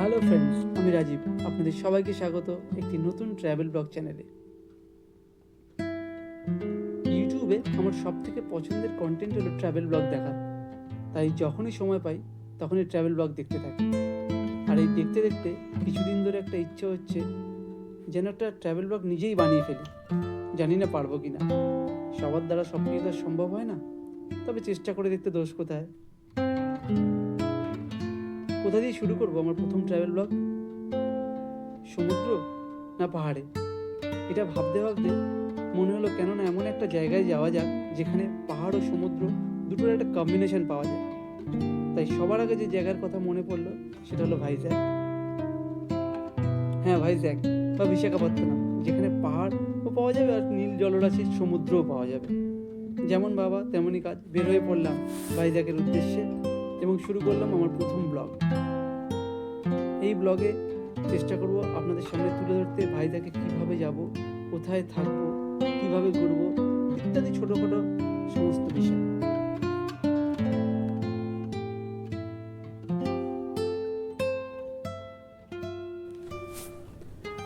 Hello friends, আমি রাজীব। আপনাদের সবাইকে স্বাগত একটি নতুন ট্র্যাভেল ব্লগ চ্যানেলে। ইউটিউবে আমার সবথেকে পছন্দের কন্টেন্ট হলো ট্র্যাভেল ব্লগ দেখা। তাই যখনই সময় পাই তখনই ট্র্যাভেল ব্লগ দেখতে থাকি। আর এই দেখতে দেখতে কিছুদিন ধরে একটা ইচ্ছে হচ্ছে যেন একটা ট্র্যাভেল ব্লগ নিজেই বানিয়ে ফেলি। জানি না পারবো কি না, সবার দ্বারা সব কিছু তো সম্ভব হয় না, তবে চেষ্টা করে দেখতে দোষ কোথায়। কোথা দিয়ে শুরু করবো আমার প্রথম ট্র্যাভেল ব্লগ? সমুদ্র না পাহাড়ে? এটা ভাবতে ভাবতে মনে হলো কেন না এমন একটা জায়গায় যাওয়া যাক যেখানে পাহাড় ও সমুদ্র দুটোর একটা কম্বিনেশন পাওয়া যায়। তাই সবার আগে যে জায়গার কথা মনে পড়লো সেটা হলো ভাইজ্যাক। হ্যাঁ, ভাইজ্যাক বা বিশাখাপত্তনম, যেখানে পাহাড়ও পাওয়া যাবে আর নীল জলরাশির সমুদ্রও পাওয়া যাবে। যেমন বাবা তেমনই কাজ, বের হয়ে পড়লাম ভাইজ্যাকের উদ্দেশ্যে এবং শুরু করলাম আমার প্রথম ব্লগ। এই ব্লগে চেষ্টা করব আপনাদের সামনে তুলে ধরতে ভাইজ্যাকে কিভাবে যাব, কোথায় থাকবো, কিভাবে ঘুরবো ইত্যাদি ছোটখাটো সমস্ত বিষয়।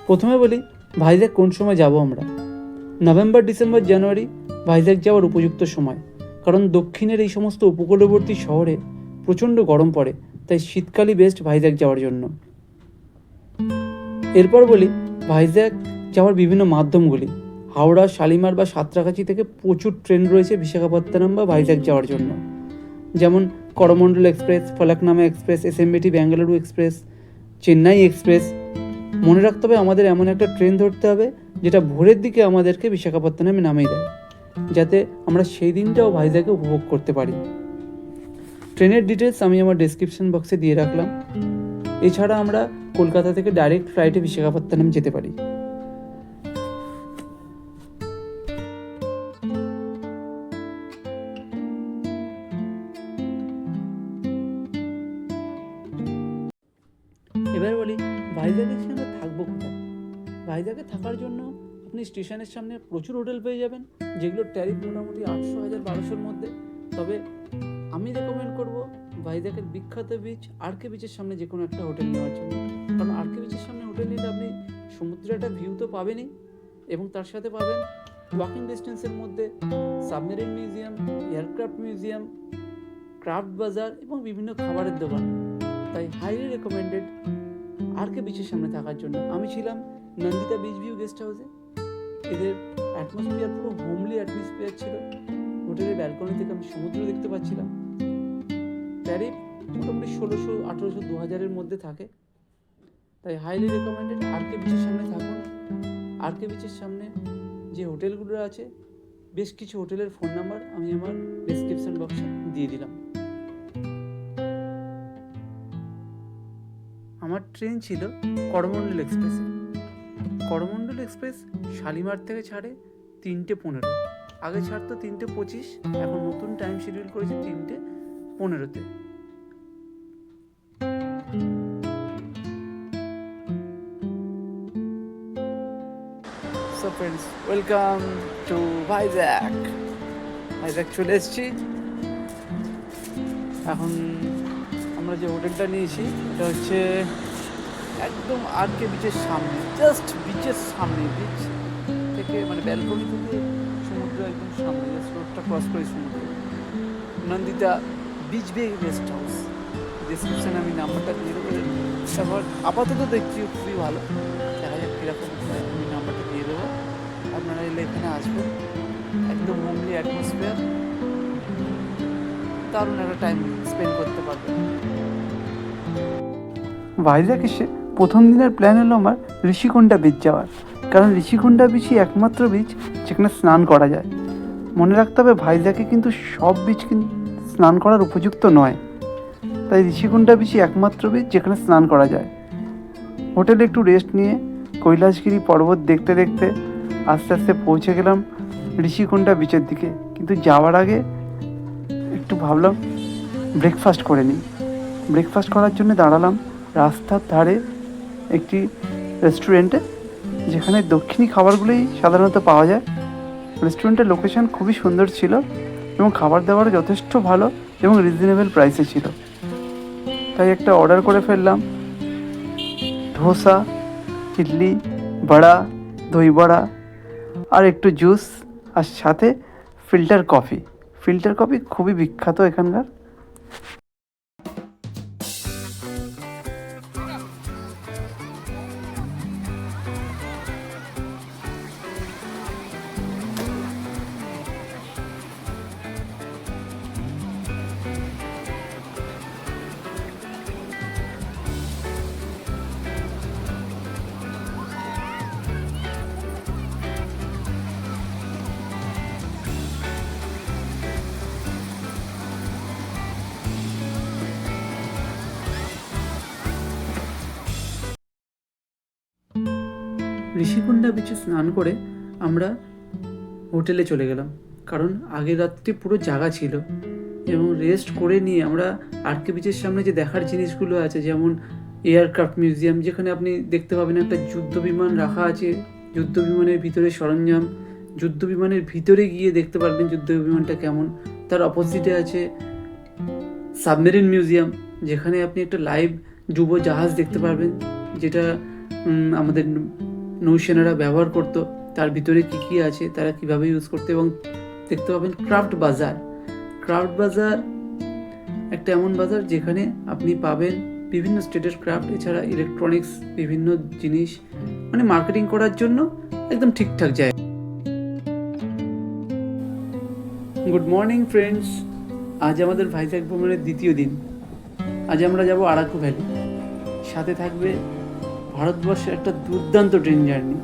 প্রথমে বলি ভাইজ্যাক কোন সময় যাব আমরা। নভেম্বর, ডিসেম্বর, জানুয়ারি ভাইজ্যাক যাওয়ার উপযুক্ত সময়, কারণ দক্ষিণের এই সমস্ত উপকূলবর্তী শহরে প্রচণ্ড গরম পড়ে, তাই শীতকালই বেস্ট ভাইজ্যাক যাওয়ার জন্য। এরপর বলি ভাইজ্যাক যাওয়ার বিভিন্ন মাধ্যমগুলি। হাওড়া, শালিমার বা সাঁতরাগাছি থেকে প্রচুর ট্রেন রয়েছে বিশাখাপত্তনম বা ভাইজ্যাক যাওয়ার জন্য, যেমন Coromandel express, Falaknuma express, SMVT Bengaluru express, Chennai express. মনে রাখতে হবে আমাদের এমন একটা ট্রেন ধরতে হবে যেটা ভোরের দিকে আমাদেরকে বিশাখাপত্তনমে নামিয়ে দেয়, যাতে আমরা সেই দিনটাও ভাইজ্যাকে উপভোগ করতে পারি। ট্রেনের ডিটেলস আমি আমার ডেসক্রিপশন বক্সে দিয়ে রাখলাম। এছাড়া আমরা কলকাতা থেকে ডাইরেক্ট ফ্লাইটে বিশাখাপত্তনম যেতে পারি। এবার বলি ভাইজ্যাকের সঙ্গে থাকবো কোথায়। ভাইজ্যাকে থাকার জন্য আপনি স্টেশনের সামনে প্রচুর হোটেল পেয়ে যাবেন, যেগুলোর ট্যারিফ মোটামুটি 800-1200-র মধ্যে। তবে আমি রেকমেন্ড করব ভাইজ্যাকের বিখ্যাত বিচ আরকে বিচের সামনে যে কোনো একটা হোটেল নেওয়ার জন্য, কারণ আরকে বিচের সামনে হোটেল নিলে আপনি সমুদ্রের একটা ভিউ তো পাবেনই, এবং তার সাথে পাবেন ওয়াকিং ডিস্টেন্সের মধ্যে submarine museum, aircraft museum, craft বাজার এবং বিভিন্ন খাবারের দোকান। তাই হাইলি রেকমেন্ডেড আরকে বিচের সামনে থাকার জন্য। আমি ছিলাম নন্দিতা বিচ ভিউ গেস্ট হাউসে। এদের অ্যাটমসফিয়ার পুরো হোমলি অ্যাটমসফিয়ার ছিল। হোটেলের ব্যালকনি থেকে আমি সমুদ্র দেখতে পাচ্ছিলাম। ট্যারিফ মোটামুটি 1600, 1800, 2000-এর মধ্যে থাকে। তাই হাইলি রেকমেন্ডেড আরকে বিচের সামনে থাকুন। আরকে বিচের সামনে যে হোটেলগুলো আছে, বেশ কিছু হোটেলের ফোন নাম্বার আমি আমার ডেসক্রিপশন বক্সে দিয়ে দিলাম। আমার ট্রেন ছিল করমণ্ডল এক্সপ্রেসে। করমণ্ডল এক্সপ্রেস শালিমার থেকে ছাড়ে 3:15। আগে ছাড়তো 3:25, এখন নতুন টাইম শিডিউল করেছে 3:15-তে। So friends, welcome to Vizag. Vizag চলে এসেছি। এখন আমরা যে হোটেলটা নিয়েছি এটা হচ্ছে একদম আরকে বিচের সামনে, জাস্ট বিচের সামনে, বিচ থেকে মানে ব্যালকনি থেকে সমুদ্র একদম সামনে, জাস্ট রোডটা ক্রস করে সমুদ্র। নন্দিতা বিচ বে গেস্ট হাউস। ডিসক্রিপশানে আমি নাম্বারটা দিয়ে দেবো। তারপর আপাতত দেখছি খুবই ভালো, দেখা যাক কীরকম। আমি নাম্বারটা দিয়ে দেবো, আপনারা এলে এখানে আসবেন। একদম হোমলি অ্যাটমসফিয়ার, দারুণ একটা টাইম স্পেন্ড করতে পারবেন। ভাইজ্যাক এসে প্রথম দিনের প্ল্যান হলো আমার ঋষিকুণ্ডা বিচ যাওয়ার, কারণ ঋষিকুণ্ডা বিচই একমাত্র বিচ যেখানে স্নান করা যায়। মনে রাখতে হবে ভাইজ্যাকে কিন্তু সব বিচ কিন্তু স্নান করার উপযুক্ত নয়, তাই ঋষিকুণ্ডা বিচই একমাত্র বিচ যেখানে স্নান করা যায়। হোটেলে একটু রেস্ট নিয়ে কৈলাসগিরি পর্বত দেখতে দেখতে আস্তে আস্তে পৌঁছে গেলাম ঋষিকুণ্ডা বিচের দিকে। কিন্তু যাওয়ার আগে একটু ভাবলাম ব্রেকফাস্ট করে নিই। ব্রেকফাস্ট করার জন্য দাঁড়ালাম রাস্তার ধারে একটি রেস্টুরেন্টে, যেখানে দক্ষিণী খাবারগুলোই সাধারণত পাওয়া যায়। রেস্টুরেন্টের লোকেশন খুবই সুন্দর ছিল এবং খাবার দাবারও যথেষ্ট ভালো এবং রিজনেবল প্রাইসে ছিল। তাই একটা অর্ডার করে ফেললাম ধোসা, ইডলি, বড়া, দই বড়া আর একটু জুস, আর সাথে ফিল্টার কফি। ফিল্টার কফি খুবই বিখ্যাত এখানকার। ঋষিকুণ্ডা বিচে স্নান করে আমরা হোটেলে চলে গেলাম, কারণ আগের রাত্রে পুরো জাগা ছিল এবং রেস্ট করে নিয়ে আমরা আরকে বিচের সামনে যে দেখার জিনিসগুলো আছে, যেমন এয়ারক্রাফট মিউজিয়াম, যেখানে আপনি দেখতে পাবেন একটা যুদ্ধ বিমান রাখা আছে, যুদ্ধ বিমানের ভিতরে সরঞ্জাম, যুদ্ধ বিমানের ভিতরে গিয়ে দেখতে পারবেন যুদ্ধ বিমানটা কেমন। তার অপোজিটে আছে সাবমেরিন মিউজিয়াম, যেখানে আপনি একটা লাইভ ডুব জাহাজ দেখতে পারবেন, যেটা আমাদের নৌসেনারা ব্যবহার করতো। তার ভিতরে কি কি আছে, তারা কিভাবে ইউজ করতো। এবং দেখতে পাবেন ক্রাফট বাজার। ক্রাফট বাজার একটা এমন বাজার যেখানে আপনি পাবেন বিভিন্ন স্টেটের ক্রাফট, এছাড়া ইলেকট্রনিক্স বিভিন্ন জিনিস, মানে মার্কেটিং করার জন্য একদম ঠিকঠাক জায়গা। গুড মর্নিং ফ্রেন্ডস, আজ আমাদের ভাইজ্যাক ভ্রমণের দ্বিতীয় দিন। আজ আমরা যাব আরাকু ভ্যালি, সাথে থাকবে ভারতবর্ষের একটা দুর্দান্ত ট্রেন জার্নি।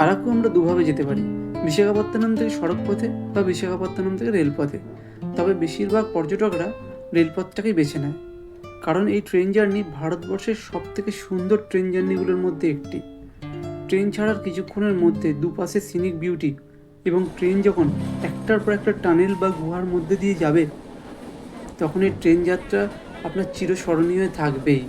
আরাকু আমরা দুভাবে যেতে পারি, বিশাখাপত্তনম থেকে সড়ক পথে বা বিশাখাপত্তনম থেকে রেলপথে। তবে বেশিরভাগ পর্যটকরা রেলপথটাকেই বেছে নেয়, কারণ এই ট্রেন জার্নি ভারতবর্ষের সব থেকে সুন্দর ট্রেন জার্নিগুলোর মধ্যে একটি। ট্রেন ছাড়ার কিছুক্ষণের মধ্যে দুপাশে সিনিক বিউটি, এবং ট্রেন যখন একটার পর একটা টানেল বা গুহার মধ্যে দিয়ে যাবে, তখন এই ট্রেন যাত্রা আপনার চিরস্মরণীয় হয়ে থাকবেই।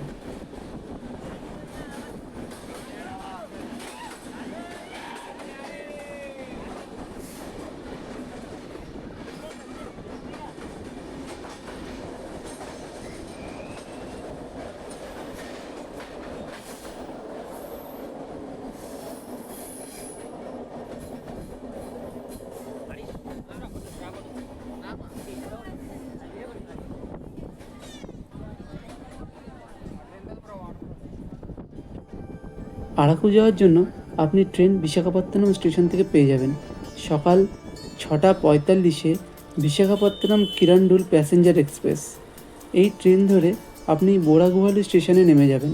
আরাকু যাওয়ার জন্য আপনি ট্রেন বিশাখাপত্তনম স্টেশন থেকে পেয়ে যাবেন সকাল 6:45-এ বিশাখাপত্তনম কিরণডুল প্যাসেঞ্জার এক্সপ্রেস। এই ট্রেন ধরে আপনি বোরাগুহালু স্টেশনে নেমে যাবেন,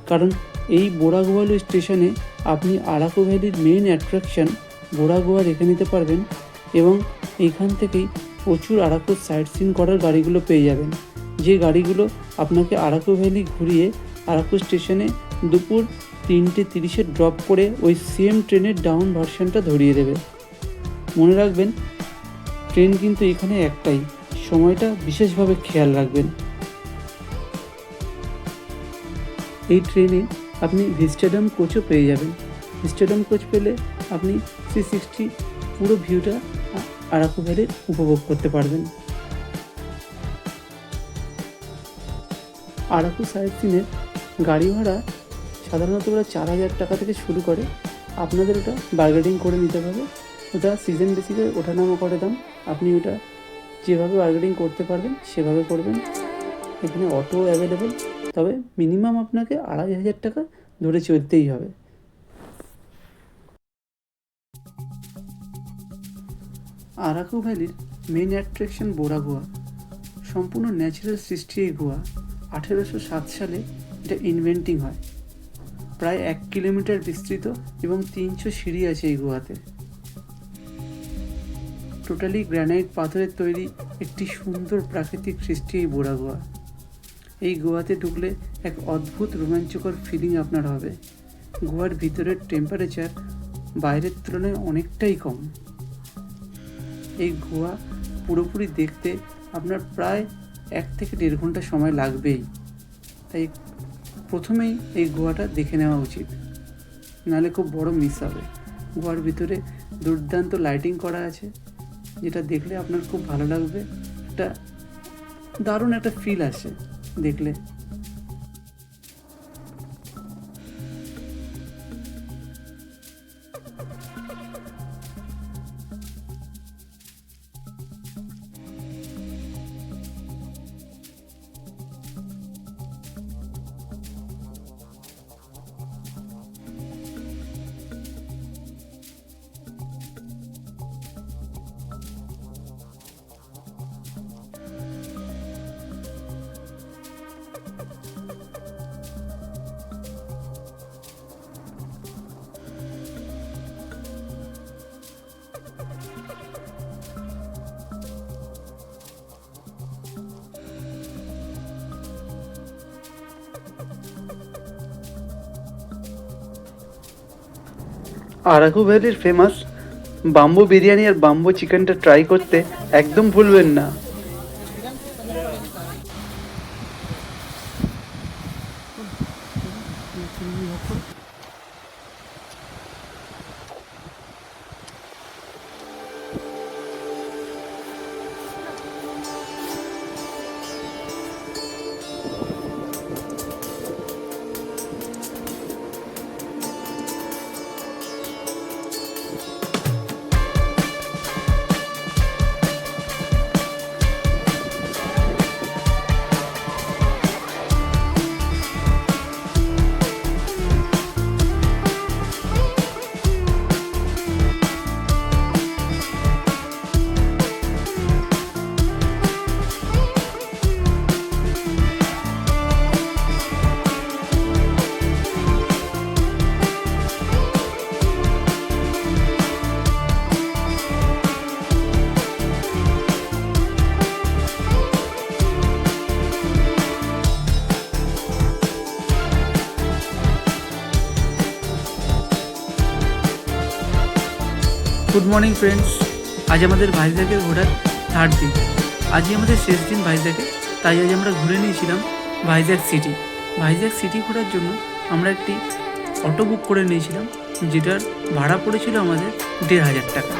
কারণ এই বোরাগুহালু স্টেশনে আপনি আরাকু ভ্যালির মেইন অ্যাট্রাকশন বোরাগুহা রেখে নিতে পারবেন, এবং এইখান থেকেই প্রচুর আরাকুর সাইট সিন করার গাড়িগুলো পেয়ে যাবেন, যে গাড়িগুলো আপনাকে আরাকু ভ্যালি ঘুরিয়ে আরাকু স্টেশনে দুপুর 3:30-এ ড্রপ করে ওই সেম ট্রেনের ডাউন ভার্সনটা ধরিয়ে দেবে। মনে রাখবেন, ট্রেন কিন্তু এখানে একটাই, সময়টা বিশেষভাবে খেয়াল রাখবেন। এই ট্রেনে আপনি ভিস্টাডাম কোচও পেয়ে যাবেন। ভিস্টাডাম কোচ পেলে আপনি 360 পুরো ভিউটা আরাকু ভ্যালির উপভোগ করতে পারবেন। আরাকু সাইট সিনের গাড়ি ভাড়া সাধারণত ওরা 4,000 টাকা থেকে শুরু করে। আপনাদের ওটা বার্গেনিং করে নিতে হবে, ওটা সিজন বেসিসে ওঠানামা করে দাম। আপনি ওটা যেভাবে বার্গেনিং করতে পারবেন সেভাবে করবেন। এখানে অটো অ্যাভেলেবেল, তবে মিনিমাম আপনাকে 2,500 টাকা ধরে চলতেই হবে। আরাকু ভ্যালির মেইন অ্যাট্রাকশন বোরা গুহা। সম্পূর্ণ ন্যাচারাল সৃষ্টি এই গুহা। 1807 সালে এটা ইনভেন্টিং হয়। প্রায় 1 কিলোমিটার বিস্তৃত এবং 300 সিঁড়ি আছে এই গুহাতে। টোটালি গ্রানাইট পাথরের তৈরি একটি সুন্দর প্রাকৃতিক সৃষ্টি এই বোরা গুহা। এই গুহাতে ঢুকলে এক অদ্ভুত রোমাঞ্চকর ফিলিং আপনার হবে। গুহার ভিতরের টেম্পারেচার বাইরের তুলনায় অনেকটাই কম। এই গুহা পুরোপুরি দেখতে আপনার প্রায় 1 থেকে 1.5 ঘন্টা সময় লাগবেই, তাই প্রথমেই এই গুহাটা দেখে নেওয়া উচিত, নাহলে খুব বড় মিস হবে। গুহার ভিতরে দুর্দান্ত লাইটিং করা আছে, যেটা দেখলে আপনার খুব ভালো লাগবে একটা দারুণ একটা ফিল আসে দেখলে। আরাকু ভ্যালির ফেমাস বাম্বু বিরিয়ানি আর বাম্বু চিকেনটা ট্রাই করতে একদম ভুলবেন না। গুড মর্নিং ফ্রেন্ডস, আজ আমাদের ভাইজ্যাগে ঘোরার থার্ড দিন। আজই আমাদের শেষ দিন ভাইজ্যাগে, তাই আজ আমরা ঘুরে নিয়েছিলাম ভাইজ্যাগ সিটি। ভাইজ্যাগ সিটি ঘোরার জন্য আমরা একটি অটো বুক করে নিয়েছিলাম, যেটার ভাড়া পড়েছিল আমাদের ১,৫০০ টাকা।